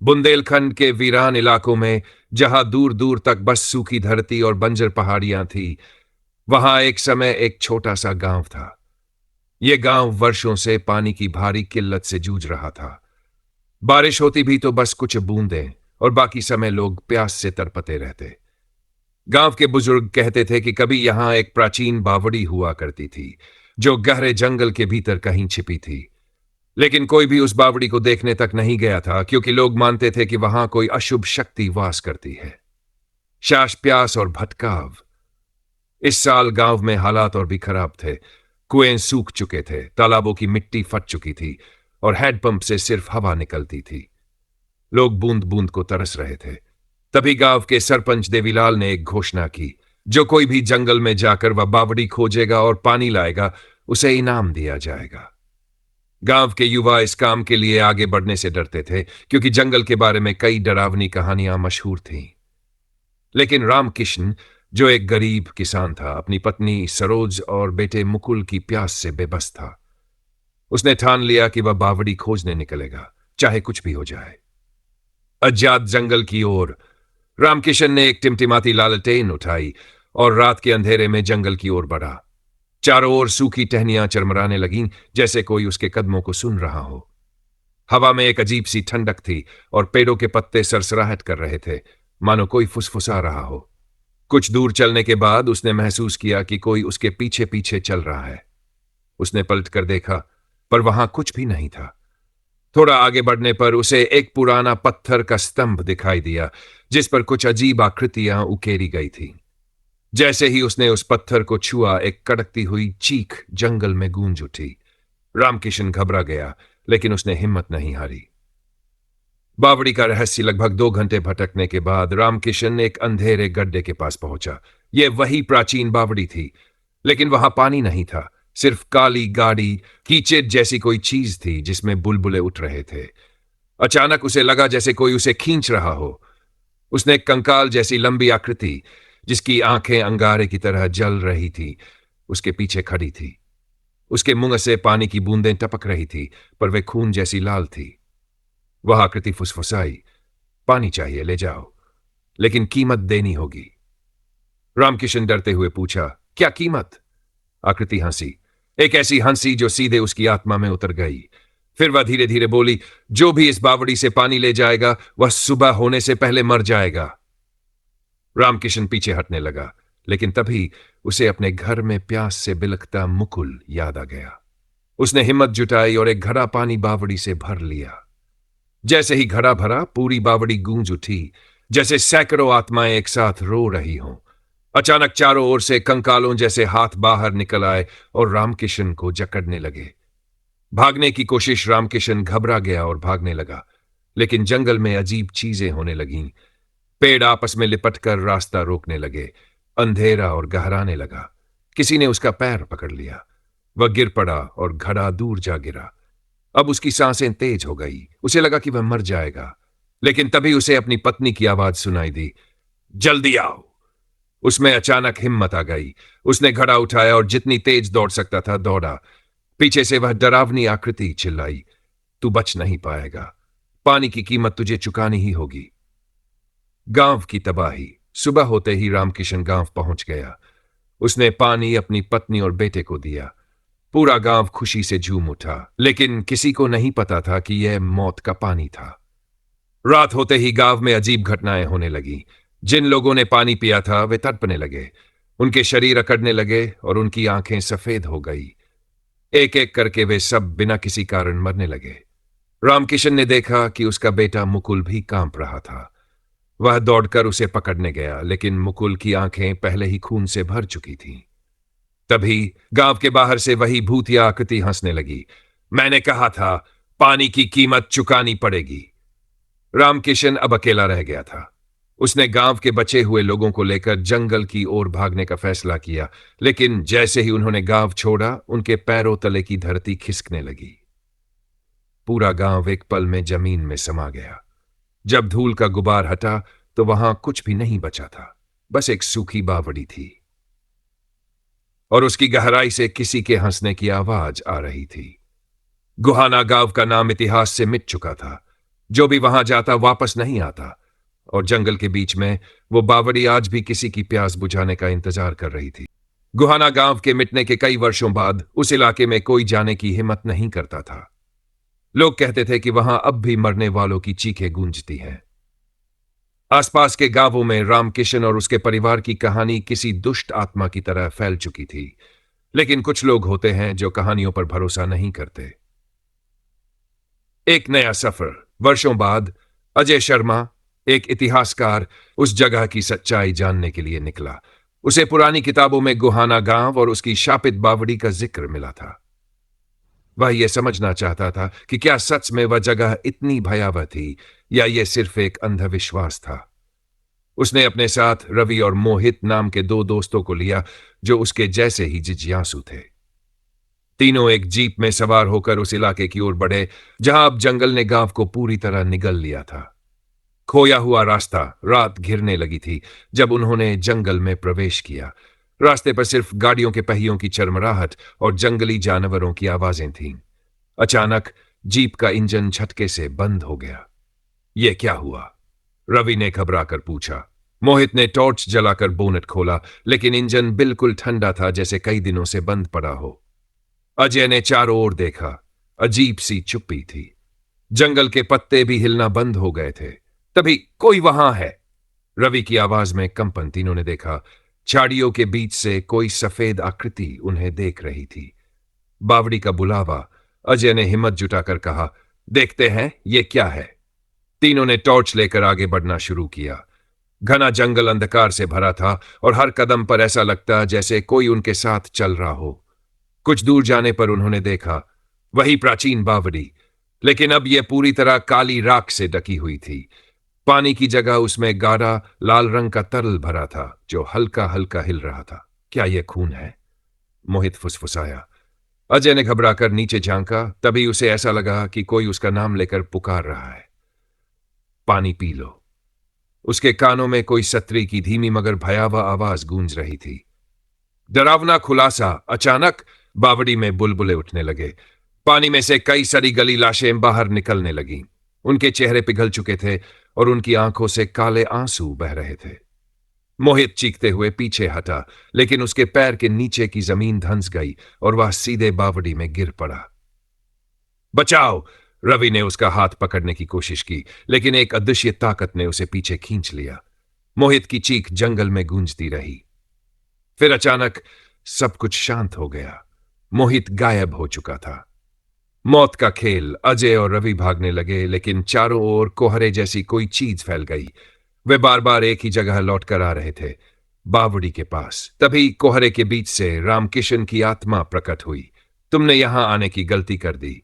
बुंदेलखंड के वीरान इलाकों में, जहां दूर दूर तक बस सूखी धरती और बंजर पहाड़ियां थी, वहां एक समय एक छोटा सा गांव था। यह गांव वर्षों से पानी की भारी किल्लत से जूझ रहा था। बारिश होती भी तो बस कुछ बूंदें, और बाकी समय लोग प्यास से तड़पते रहते। गांव के बुजुर्ग कहते थे कि कभी यहां एक प्राचीन बावड़ी हुआ करती थी, जो गहरे जंगल के भीतर कहीं छिपी थी। लेकिन कोई भी उस बावड़ी को देखने तक नहीं गया था, क्योंकि लोग मानते थे कि वहां कोई अशुभ शक्ति वास करती है। शाश, प्यास और भटकाव। इस साल गांव में हालात और भी खराब थे। कुएं सूख चुके थे, तालाबों की मिट्टी फट चुकी थी, और हैंडपंप से सिर्फ हवा निकलती थी। लोग बूंद बूंद को तरस रहे थे। तभी गांव के सरपंच देवीलाल ने एक घोषणा की, जो कोई भी जंगल में जाकर वह बावड़ी खोजेगा और पानी लाएगा, उसे इनाम दिया जाएगा। गांव के युवा इस काम के लिए आगे बढ़ने से डरते थे, क्योंकि जंगल के बारे में कई डरावनी कहानियां मशहूर थीं। लेकिन रामकिशन, जो एक गरीब किसान था, अपनी पत्नी सरोज और बेटे मुकुल की प्यास से बेबस था। उसने ठान लिया कि वह बावड़ी खोजने निकलेगा, चाहे कुछ भी हो जाए। अज्ञात जंगल की ओर रामकिशन ने एक टिमटिमाती लालटेन उठाई और रात के अंधेरे में जंगल की ओर बढ़ा। चारों ओर सूखी टहनियां चरमराने लगीं, जैसे कोई उसके कदमों को सुन रहा हो। हवा में एक अजीब सी ठंडक थी, और पेड़ों के पत्ते सरसराहट कर रहे थे, मानो कोई फुसफुसा रहा हो। कुछ दूर चलने के बाद उसने महसूस किया कि कोई उसके पीछे पीछे चल रहा है। उसने पलट कर देखा, पर वहां कुछ भी नहीं था। थोड़ा आगे बढ़ने पर उसे एक पुराना पत्थर का स्तंभ दिखाई दिया, जिस पर कुछ अजीब आकृतियां उकेरी गई थीं। जैसे ही उसने उस पत्थर को छुआ, एक कड़कती हुई चीख जंगल में गूंज उठी। रामकिशन घबरा गया, लेकिन उसने हिम्मत नहीं हारी। बावड़ी का रहस्य लगभग 2 घंटे भटकने के बाद रामकिशन एक अंधेरे गड्ढे के पास पहुंचा। यह वही प्राचीन बावड़ी थी, लेकिन वहां पानी नहीं था, सिर्फ काली गाड़ी, कीचड़ जैसी कोई चीज थी जिसमें बुलबुले उठ रहे थे। अचानक उसे लगा जैसे कोई उसे खींच रहा हो। उसने एक कंकाल जैसी लंबी आकृति, जिसकी आंखें अंगारे की तरह जल रही थी, उसके पीछे खड़ी थी। उसके मुंह से पानी की बूंदें टपक रही थी, पर वे खून जैसी लाल थी। वह आकृति फुसफुसाई, पानी चाहिए, ले जाओ, लेकिन कीमत देनी होगी। रामकिशन डरते हुए पूछा, क्या कीमत? आकृति हंसी, एक ऐसी हंसी जो सीधे उसकी आत्मा में उतर गई। फिर वह धीरे धीरे बोली, जो भी इस बावड़ी से पानी ले जाएगा, वह सुबह होने से पहले मर जाएगा। रामकिशन पीछे हटने लगा, लेकिन तभी उसे अपने घर में प्यास से बिलखता मुकुल याद आ गया। उसने हिम्मत जुटाई और एक घड़ा पानी बावड़ी से भर लिया। जैसे ही घड़ा भरा, पूरी बावड़ी गूंज उठी, जैसे सैकड़ों आत्माएं एक साथ रो रही हों। अचानक चारों ओर से कंकालों जैसे हाथ बाहर निकल आए और रामकिशन को जकड़ने लगे। भागने की कोशिश, रामकिशन घबरा गया और भागने लगा, लेकिन जंगल में अजीब चीजें होने लगीं। पेड़ आपस में लिपटकर रास्ता रोकने लगे। अंधेरा और गहराने लगा। किसी ने उसका पैर पकड़ लिया। वह गिर पड़ा और घड़ा दूर जा गिरा। अब उसकी सांसें तेज हो गई। उसे लगा कि वह मर जाएगा, लेकिन तभी उसे अपनी पत्नी की आवाज सुनाई दी, जल्दी आओ। उसमें अचानक हिम्मत आ गई। उसने घड़ा उठाया और जितनी तेज दौड़ सकता था दौड़ा। पीछे से वह डरावनी आकृति चिल्लाई, तू बच नहीं पाएगा, पानी की कीमत तुझे चुकानी ही होगी। गांव की तबाही। सुबह होते ही रामकिशन गांव पहुंच गया। उसने पानी अपनी पत्नी और बेटे को दिया। पूरा गांव खुशी से झूम उठा, लेकिन किसी को नहीं पता था कि यह मौत का पानी था। रात होते ही गांव में अजीब घटनाएं होने लगी। जिन लोगों ने पानी पिया था वे तड़पने लगे, उनके शरीर अकड़ने लगे और उनकी आंखें सफेद हो गई। एक एक करके वे सब बिना किसी कारण मरने लगे। रामकिशन ने देखा कि उसका बेटा मुकुल भी कांप रहा था। वह दौड़कर उसे पकड़ने गया, लेकिन मुकुल की आंखें पहले ही खून से भर चुकी थीं। तभी गांव के बाहर से वही भूतिया आकृति हंसने लगी, मैंने कहा था पानी की कीमत चुकानी पड़ेगी। रामकिशन अब अकेला रह गया था। उसने गांव के बचे हुए लोगों को लेकर जंगल की ओर भागने का फैसला किया, लेकिन जैसे ही उन्होंने गांव छोड़ा, उनके पैरों तले की धरती खिसकने लगी। पूरा गांव एक पल में जमीन में समा गया। जब धूल का गुबार हटा तो वहां कुछ भी नहीं बचा था, बस एक सूखी बावड़ी थी, और उसकी गहराई से किसी के हंसने की आवाज आ रही थी। गुहाना गांव का नाम इतिहास से मिट चुका था। जो भी वहां जाता वापस नहीं आता, और जंगल के बीच में वो बावड़ी आज भी किसी की प्यास बुझाने का इंतजार कर रही थी। गुहाना गांव के मिटने के कई वर्षों बाद उस इलाके में कोई जाने की हिम्मत नहीं करता था। लोग कहते थे कि वहां अब भी मरने वालों की चीखें गूंजती हैं। आसपास के गांवों में रामकिशन और उसके परिवार की कहानी किसी दुष्ट आत्मा की तरह फैल चुकी थी, लेकिन कुछ लोग होते हैं जो कहानियों पर भरोसा नहीं करते। एक नया सफर। वर्षों बाद अजय शर्मा, एक इतिहासकार, उस जगह की सच्चाई जानने के लिए निकला। उसे पुरानी किताबों में गुहाना गांव और उसकी शापित बावड़ी का जिक्र मिला था। वह यह समझना चाहता था कि क्या सच में वह जगह इतनी भयावह थी या यह सिर्फ एक अंधविश्वास था। उसने अपने साथ रवि और मोहित नाम के दो दोस्तों को लिया जो उसके जैसे ही जिज्ञासु थे। तीनों एक जीप में सवार होकर उस इलाके की ओर बढ़े जहां अब जंगल ने गांव को पूरी तरह निगल लिया था। खोया हुआ रास्ता। रात घिरने लगी थी जब उन्होंने जंगल में प्रवेश किया। रास्ते पर सिर्फ गाड़ियों के पहियों की चरमराहट और जंगली जानवरों की आवाजें थीं। अचानक जीप का इंजन झटके से बंद हो गया। यह क्या हुआ? रवि ने घबराकर पूछा। मोहित ने टॉर्च जलाकर बोनट खोला, लेकिन इंजन बिल्कुल ठंडा था, जैसे कई दिनों से बंद पड़ा हो। अजय ने चारों ओर देखा। अजीब सी चुप्पी थी। जंगल के पत्ते भी हिलना बंद हो गए थे। तभी कोई वहां है, रवि की आवाज में कंपन। तीनों ने देखा। झाड़ियों के बीच से कोई सफेद आकृति उन्हें देख रही थी। बावड़ी का बुलावा। अजय ने हिम्मत जुटाकर कहा, देखते हैं ये क्या है। तीनों ने टॉर्च लेकर आगे बढ़ना शुरू किया। घना जंगल अंधकार से भरा था और हर कदम पर ऐसा लगता जैसे कोई उनके साथ चल रहा हो। कुछ दूर जाने पर उन्होंने देखा वही प्राचीन बावड़ी, लेकिन अब यह पूरी तरह काली राख से ढकी हुई थी। पानी की जगह उसमें गाढ़ा लाल रंग का तरल भरा था जो हल्का हल्का हिल रहा था। क्या यह खून है? मोहित फुसफुसाया। अजय ने घबराकर नीचे झांका। तभी उसे ऐसा लगा कि कोई उसका नाम लेकर पुकार रहा है। पानी पी लो। उसके कानों में कोई सत्री की धीमी मगर भयावह आवाज गूंज रही थी। डरावना खुलासा। अचानक बावड़ी में बुलबुले उठने लगे। पानी में से कई सड़ी गली लाशें बाहर निकलने लगीं। उनके चेहरे पिघल चुके थे और उनकी आंखों से काले आंसू बह रहे थे। मोहित चीखते हुए पीछे हटा, लेकिन उसके पैर के नीचे की जमीन धंस गई और वह सीधे बावड़ी में गिर पड़ा। बचाओ! रवि ने उसका हाथ पकड़ने की कोशिश की, लेकिन एक अदृश्य ताकत ने उसे पीछे खींच लिया। मोहित की चीख जंगल में गूंजती रही। फिर अचानक सब कुछ शांत हो गया। मोहित गायब हो चुका था। मौत का खेल। अजय और रवि भागने लगे, लेकिन चारों ओर कोहरे जैसी कोई चीज फैल गई। वे बार बार एक ही जगह लौटकर आ रहे थे, बावड़ी के पास। तभी कोहरे के बीच से रामकिशन की आत्मा प्रकट हुई। तुमने यहां आने की गलती कर दी।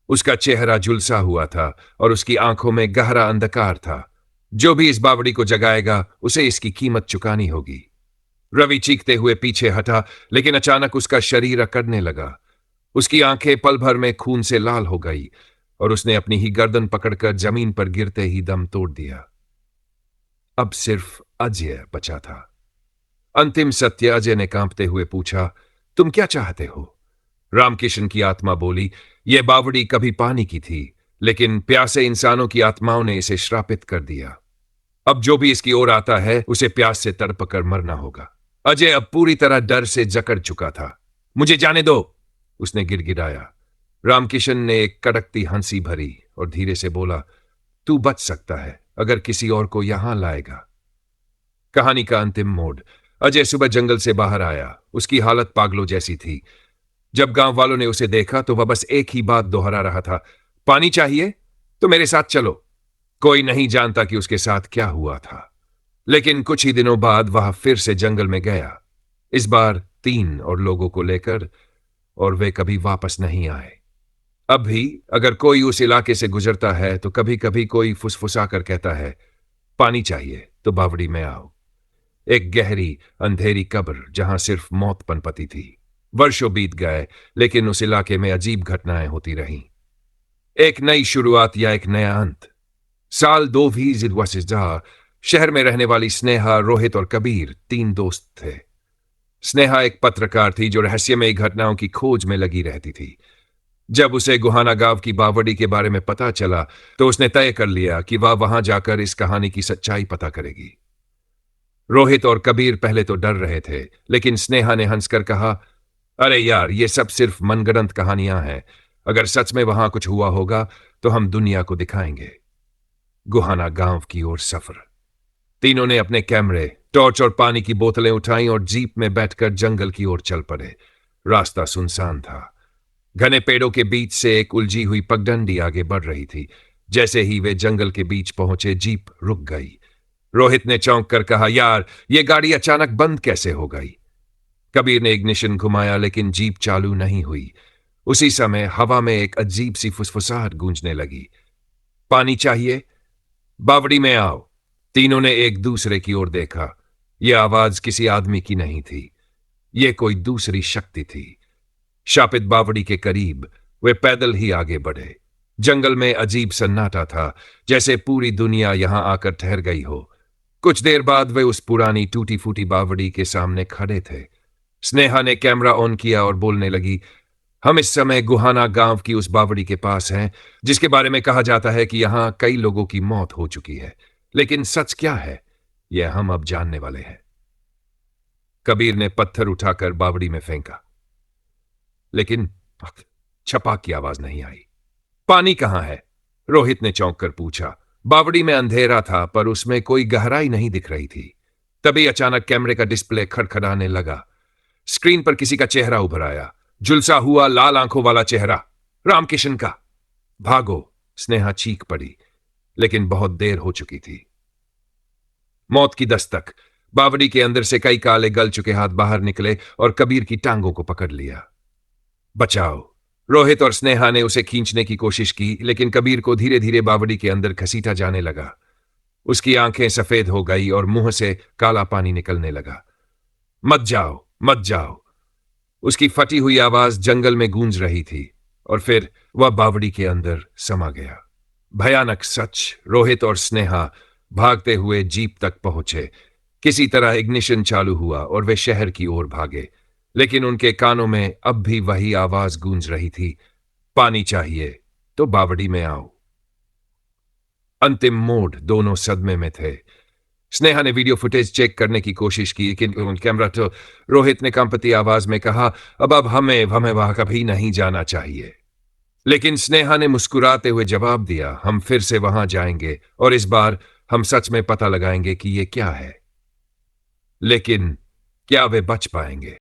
उसका चेहरा झुलसा हुआ था और उसकी आंखों में गहरा अंधकार था। जो भी इस बावड़ी को जगाएगा उसे इसकी कीमत चुकानी होगी। रवि चीखते हुए पीछे हटा, लेकिन अचानक उसका शरीर अकड़ने लगा। उसकी आंखें पल भर में खून से लाल हो गई और उसने अपनी ही गर्दन पकड़कर जमीन पर गिरते ही दम तोड़ दिया। अब सिर्फ अजय बचा था। अंतिम सत्य। अजय ने कांपते हुए पूछा, तुम क्या चाहते हो? रामकिशन की आत्मा बोली, यह बावड़ी कभी पानी की थी, लेकिन प्यासे इंसानों की आत्माओं ने इसे श्रापित कर दिया। अब जो भी इसकी ओर आता है उसे प्यास से तड़पकर मरना होगा। अजय अब पूरी तरह डर से जकड़ चुका था। मुझे जाने दो, उसने गिड़गिड़ाया। रामकिशन ने एक कड़कती हंसी भरी और धीरे से बोला, तू बच सकता है अगर किसी और को यहां लाएगा। कहानी का अंतिम मोड़। अजय सुबह जंगल से बाहर आया। उसकी हालत पागलों जैसी थी। जब गांव वालों ने उसे देखा तो वह बस एक ही बात दोहरा रहा था, पानी चाहिए तो मेरे साथ चलो। कोई नहीं जानता कि उसके साथ क्या हुआ था, लेकिन कुछ ही दिनों बाद वह फिर से जंगल में गया। इस बार 3 और लोगों को लेकर, और वे कभी वापस नहीं आए। अब भी अगर कोई उस इलाके से गुजरता है तो कभी कभी कोई फुसफुसा कर कहता है, पानी चाहिए तो बावड़ी में आओ। एक गहरी अंधेरी कब्र जहां सिर्फ मौत पनपती थी। वर्षों बीत गए, लेकिन उस इलाके में अजीब घटनाएं होती रहीं। एक नई शुरुआत या एक नया अंत। साल 2022 शहर में रहने वाली स्नेहा, रोहित और कबीर 3 दोस्त थे। स्नेहा एक पत्रकार थी जो रहस्यमयी घटनाओं की खोज में लगी रहती थी। जब उसे गुहाना गांव की बावड़ी के बारे में पता चला तो उसने तय कर लिया कि वह वहां जाकर इस कहानी की सच्चाई पता करेगी। रोहित और कबीर पहले तो डर रहे थे, लेकिन स्नेहा ने हंसकर कहा, अरे यार, ये सब सिर्फ मनगढ़ंत कहानियां हैं। अगर सच में वहां कुछ हुआ होगा तो हम दुनिया को दिखाएंगे। गुहाना गांव की ओर सफर। तीनों ने अपने कैमरे, टॉर्च और पानी की बोतलें उठाई और जीप में बैठकर जंगल की ओर चल पड़े। रास्ता सुनसान था। घने पेड़ों के बीच से एक उलझी हुई पगडंडी आगे बढ़ रही थी। जैसे ही वे जंगल के बीच पहुंचे, जीप रुक गई। रोहित ने चौंक कर कहा, यार, ये गाड़ी अचानक बंद कैसे हो गई? कबीर ने इग्निशन घुमाया, लेकिन जीप चालू नहीं हुई। उसी समय हवा में एक अजीब सी फुसफुसाहट गूंजने लगी। पानी चाहिए? बावड़ी में आओ। तीनों ने एक दूसरे की ओर देखा। यह आवाज किसी आदमी की नहीं थी। यह कोई दूसरी शक्ति थी। शापित बावड़ी के करीब वे पैदल ही आगे बढ़े। जंगल में अजीब सन्नाटा था, जैसे पूरी दुनिया यहां आकर ठहर गई हो। कुछ देर बाद वे उस पुरानी टूटी फूटी बावड़ी के सामने खड़े थे। स्नेहा ने कैमरा ऑन किया और बोलने लगी, हम इस समय गुहाना गांव की उस बावड़ी के पास हैं, जिसके बारे में कहा जाता है कि यहां कई लोगों की मौत हो चुकी है। लेकिन सच क्या है, यह हम अब जानने वाले हैं। कबीर ने पत्थर उठाकर बावड़ी में फेंका, लेकिन छपाक की आवाज नहीं आई। पानी कहां है? रोहित ने चौंक कर पूछा। बावड़ी में अंधेरा था, पर उसमें कोई गहराई नहीं दिख रही थी। तभी अचानक कैमरे का डिस्प्ले खड़खड़ाने लगा। स्क्रीन पर किसी का चेहरा उभर आया, झुलसा हुआ लाल आंखों वाला चेहरा, रामकिशन का। भागो! स्नेहा चीख पड़ी, लेकिन बहुत देर हो चुकी थी। मौत की दस्तक। बावड़ी के अंदर से कई काले गल चुके हाथ बाहर निकले और कबीर की टांगों को पकड़ लिया। बचाओ! रोहित और स्नेहा ने उसे खींचने की कोशिश की, लेकिन कबीर को धीरे धीरे बावड़ी के अंदर घसीटा जाने लगा। उसकी आंखें सफेद हो गई और मुंह से काला पानी निकलने लगा। मत जाओ, मत जाओ! उसकी फटी हुई आवाज जंगल में गूंज रही थी, और फिर वह बावड़ी के अंदर समा गया। भयानक सच। रोहित और स्नेहा भागते हुए जीप तक पहुंचे। किसी तरह इग्निशन चालू हुआ और वे शहर की ओर भागे, लेकिन उनके कानों में अब भी वही आवाज गूंज रही थी, पानी चाहिए तो बावड़ी में आओ। अंतिम मोड़। दोनों सदमे में थे। स्नेहा ने वीडियो फुटेज चेक करने की कोशिश की, लेकिन कैमरा तो। रोहित ने कंपती आवाज में कहा, अब हमें वहां कभी नहीं जाना चाहिए। लेकिन स्नेहा ने मुस्कुराते हुए जवाब दिया, हम फिर से वहां जाएंगे और इस बार हम सच में पता लगाएंगे कि ये क्या है। लेकिन क्या वे बच पाएंगे?